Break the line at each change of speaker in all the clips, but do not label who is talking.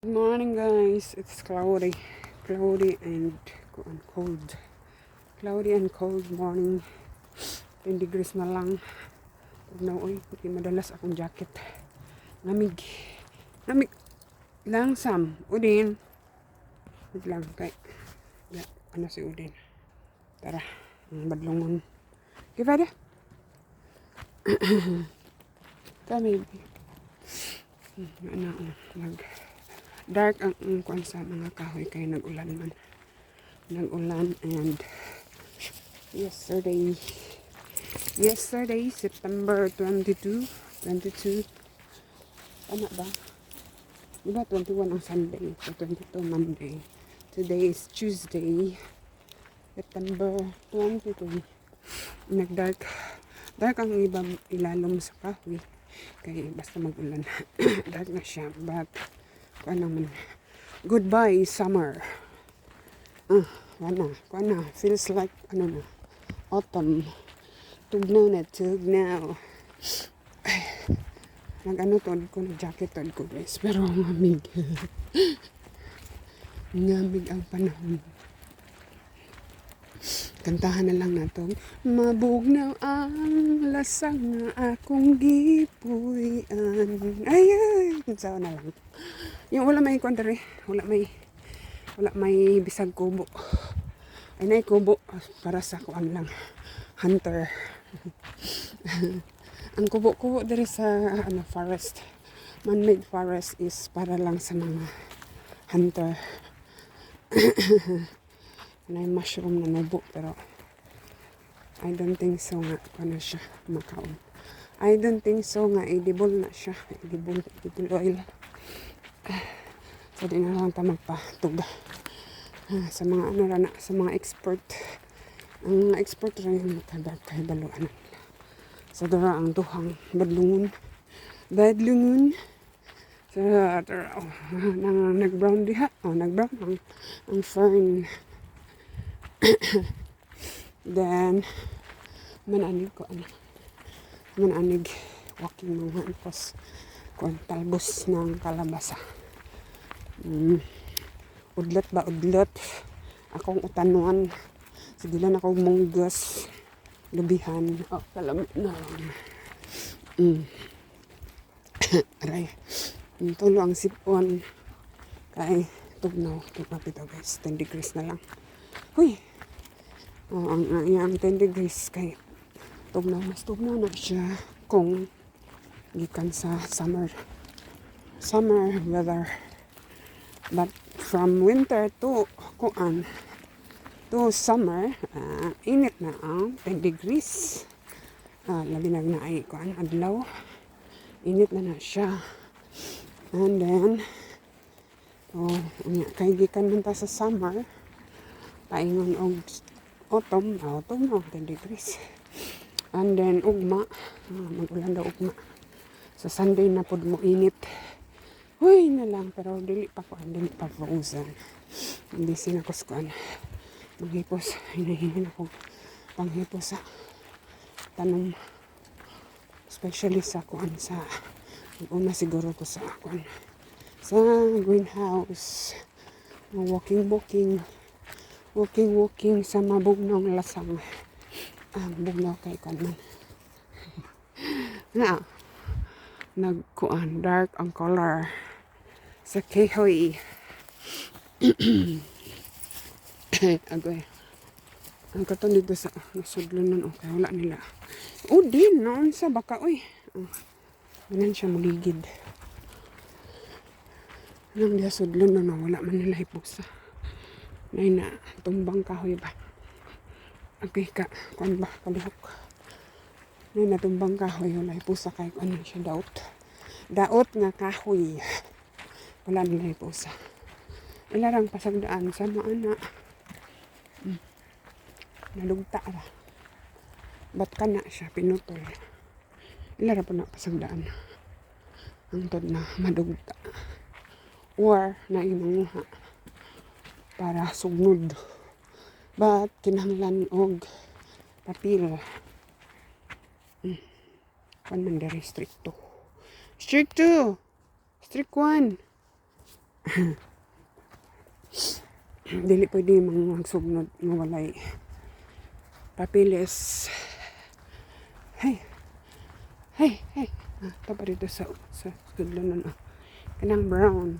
Morning guys, it's cloudy and cold. Cloudy and cold morning. 10 degrees na lang. Uy, hindi madalas akong jacket. Lamig. Lamig. Langsam. Udin. Wait lang kay. Ano si Udin? Tara. Ang badlongon. Give it. Kami. Dark ang kuan sa mga kahoy kay nag-ulan man. Nag-ulan and yesterday September 22 tama ba? Diba 21 ang Sunday, so 22 Monday. Today is Tuesday, September 22. Nag-dark ang ibang ilalom sa kahoy kaya basta mag-ulan. Dark na siya, but kuan naman, goodbye summer. Kuan na, feels like autumn. Tugnaw. Tod ko, nag-jacket tod ko guys, pero ngamig. Ngamig ang panahon. Kantahan na lang nato. Mabugnaw ang lasang nga akong gipuy-an. Ay, saan na lang. Yung wala may kwantari, wala may bisag kubo. Ay na kubo para sa kuan lang. Hunter. Ang kubo diri sa forest. Man-made forest is para lang sa mga hunter. Na mushroom na nubo pero I don't think so nga ano siya makaon. I don't think so nga edible na siya. Edible oil. So di na lang ta magpatug. Sa mga sa mga expert. Ang expert rin makadag kay baluan. Sa dara ang duhang badlungon. Sa dara nag-brown diha. Nag-brown ang fern. Then mananig walking mga ipos kung talbos ng kalabasa. Udlot akong utanuan sigilan ako munggas lubihan kalamit na aray tulo ang sipon kay tugnaw pito guys 10 degrees na lang. Huy. Ang 10 degrees kay tugnaw na siya kung gikan sa summer weather. But from winter to summer, init na ang 10 degrees. Labi na ay adlaw. Init na siya. And then kay gikan man ta sa summer, paingon og autumn 10 degrees. And then ugma, mag-ulan daw ugma. Sa Sunday na pod mo init. Huy na lang, pero dili pa frozen. Hindi sinakos ko maghipos. Hinahingan ako panghipos sa tanom. Especially sa una siguro ko sa sa greenhouse. Walking sa mabugnaw lasang. Bugnaw kay man. Na dark ang color sa kahoy. Agoy. Ang katon dito sa nasudlonon okay wala nila. Din noon sa baka manan siya muligid. Nang dia sudlonon wala man nila hipusa. Nay na tumbang kahoy ba? Okay ka kuan ba kalihok. Nay na tumbang kahoy wala hipusa kay ano siya daot nga kahoy. Wala nila hipusa. Ilarang pasagdaan sa maana. Nalugta ra. Ba't ka na siya pinutol? Ilara po na pasagdaan. Ang tod na madugta. Or na imanguha para sugnod. But kinahanglan og papel. Kan man dari strict 1. Dili pwede magsugnod nga walay papilis. Hey. Ito pa dito sa studlo nun. Kanang brown.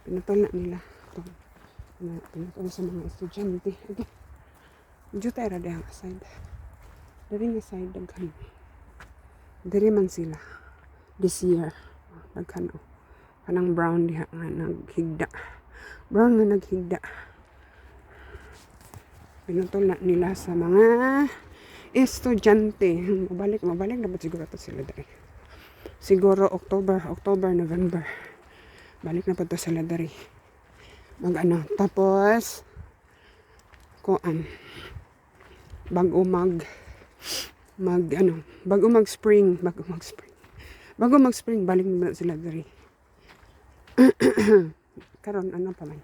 Pinutol na nila. Ito. Pinutol sa mga estudyante. Okay. Medyo tayo rada ang side. Dari nga side, daghan. Dari man sila. This year. Daghan. Kanang brown diha nga naghigda. Brown nga naghigda. Pinutol na nila sa mga estudyante. Mabalik na ba siguro ito sila dari? Siguro October, November. Balik na pa ito sila dari. Tapos bago mag spring balik na sila dari. Karon pa man.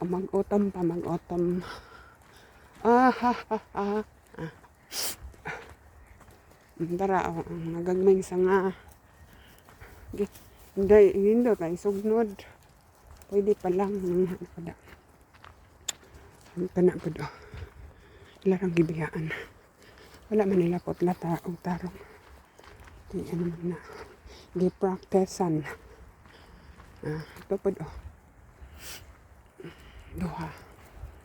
Mag-autumn. Tara, nagagmay sa nga. Hindi tayo sugnod. Pwede pa lang. Kana po do. Ilarang gibiyaan. Wala man nila potla o tarong. Di man na. Gi-practicean. Ito po do. Duha.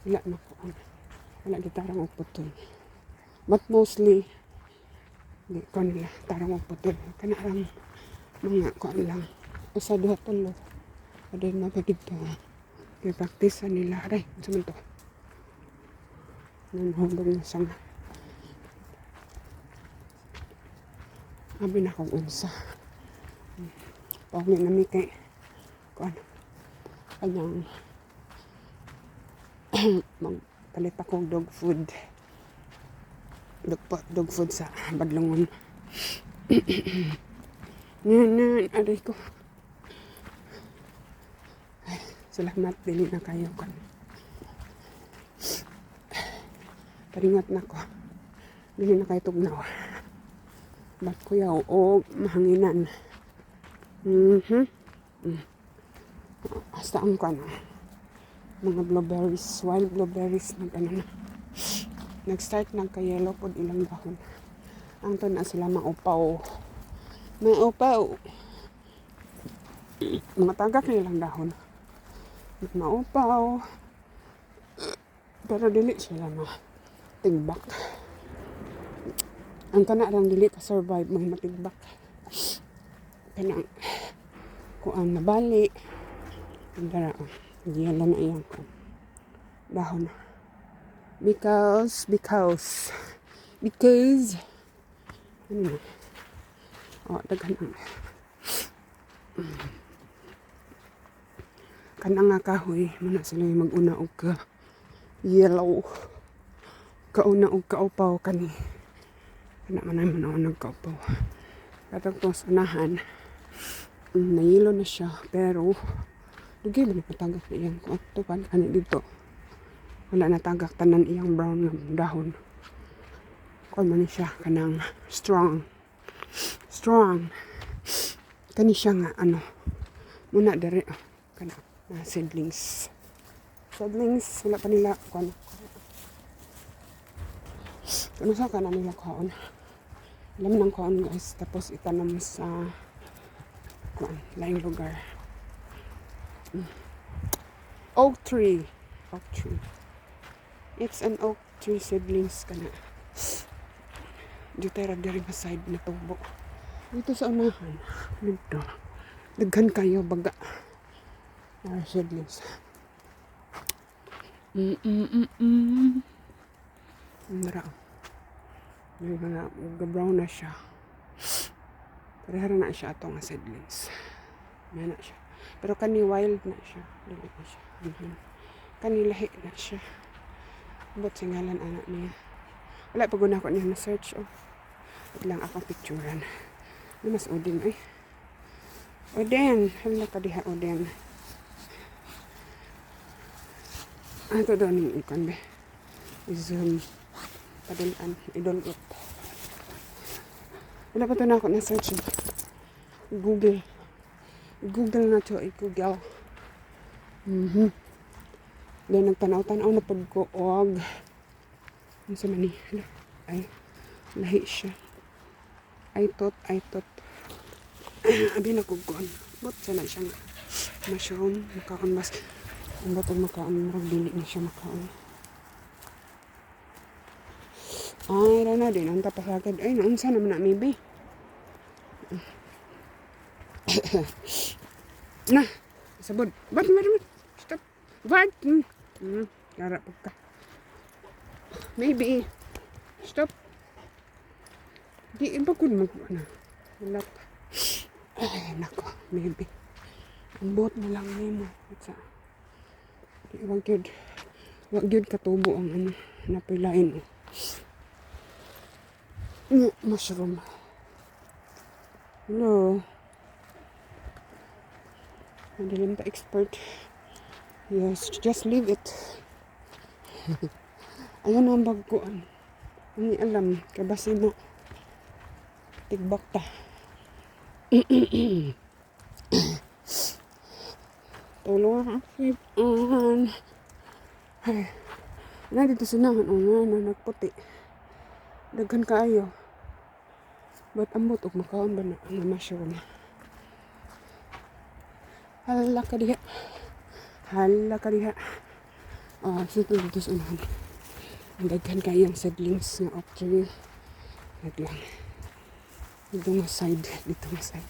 Wala na po. Wala gitarang o putol. But mostly, di ko nila tarang o putol. Kanarang mga ko lang. Usa duha tulo. Ada na pa dito. Gi-practice nila. Aray, saman to. Nanghulog na sang. Abi na kong unsa. Pagli na mi kay kanyang magpalit akong dog food sa Badlongon. Aray ko. Ay, salamat, dili na kayo kan. Paringat na ko. Dili na kayo tugnaw. Ba't kuya o mahanginan. Hasta ang mga blueberries, wild blueberries na. Nag-start ng kayelo po ilang dahon. Ang to na sila maupaw. Mga tagak nilang dahon. Maupaw. Pero dili sila tigbak. Ang kanarang dili ka survive mga matigbak. Kanang kuan nabali. Andara yelo na iyang dahon. Because ano na daghan kanang nga kahoy muna sila mag-una og ka yellow kauna og kaupaw kani kana man naman nagkaupaw katong tong sunahan nayelo na siya pero dugay ba napatagak na iyang tupan kani dito wala natagak tanan iyang brown nga dahon kung man siya kanang strong kani siya nga muna dere kana seedlings wala pa nila kung ano sa kanan nila kaon alam ng kaon guys tapos itanam sa laing lugar. Oak tree it's an oak tree seedlings kana dito ra diri sa side na tubo dito sa unahan dito daghan kayo baga seedlings Nara. Brown na siya. Parehara na siya atong seedlings. Yan na siya. Pero kani wild na siya. Dili na siya. Kani lahi na siya. But singalan anak niya. Wala pa guna ko niya na search. Ito lang akong picturean. Mas Odin ay. Odin. Hala ka diha Odin. Ito doon yung ikon be. Zoom. Padilaan. Idol-up. Wala pa ito na ako na search. Google na to. I-Google. Then nagtanaw-tanaw na pud ko og ano sa mani. Ay, lahi siya. I thought abi na kugon. But sana siyang mushroom makaon mas ang batong makaon murag dili na siya makaon. Ay, na din ang tapasagad. Ay, naunsa naman na maybe. Na, sabod. Bat. Stop. Bat. Kara pagka. Maybe. Stop. Di iba ko mag-ano. Walat. Ay, nako. Maybe. Ambot na lang nimo. Sa. Wag yun katubo ang ano. Napilain. Mushroom. Hello. Hindi rin ta expert. Yes, just leave it. Ayan ang bagkuan. Hindi alam. Kabasi mo. Tigbak ta. Tulong akip on. Ay. Na dito sinahan. O nga na nagputi. Daghan kaayo. Ba't ambot og makaon ba na ang mushroom? Hala ka diha. Sito dito sa unahan. Daghan kayang seedlings nga oak tree. Naglang. Dito nga side.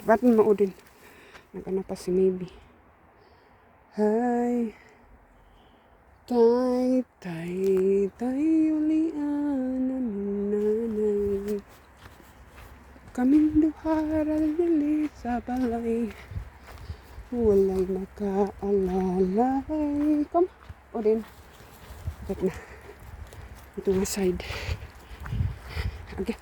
Ba't mo din? Nagana pa si maybe. Hi. Tay, ulian na nanay. Kaming duha ralili sa balay. Walay nakaalalay. Come. O din. Ba't na. Ito nga side. Okay.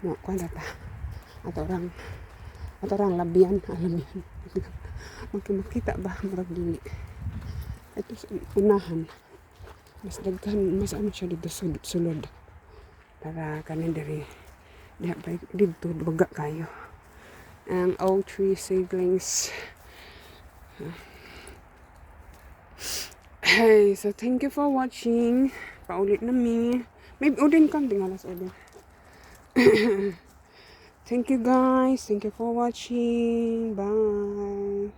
No, kuha na ta. Ato orang labian. Makita ba? Marag dili. Ito sa unahan. Mas daghan, mas ano siya dito sulod. Para kanin diri. Dito, baga kayo. Ang oak tree seedlings. Hey, so thank you for watching. Paulit na mi. Maybe udin kang tingalas udin. Thank you guys. Thank you for watching. Bye.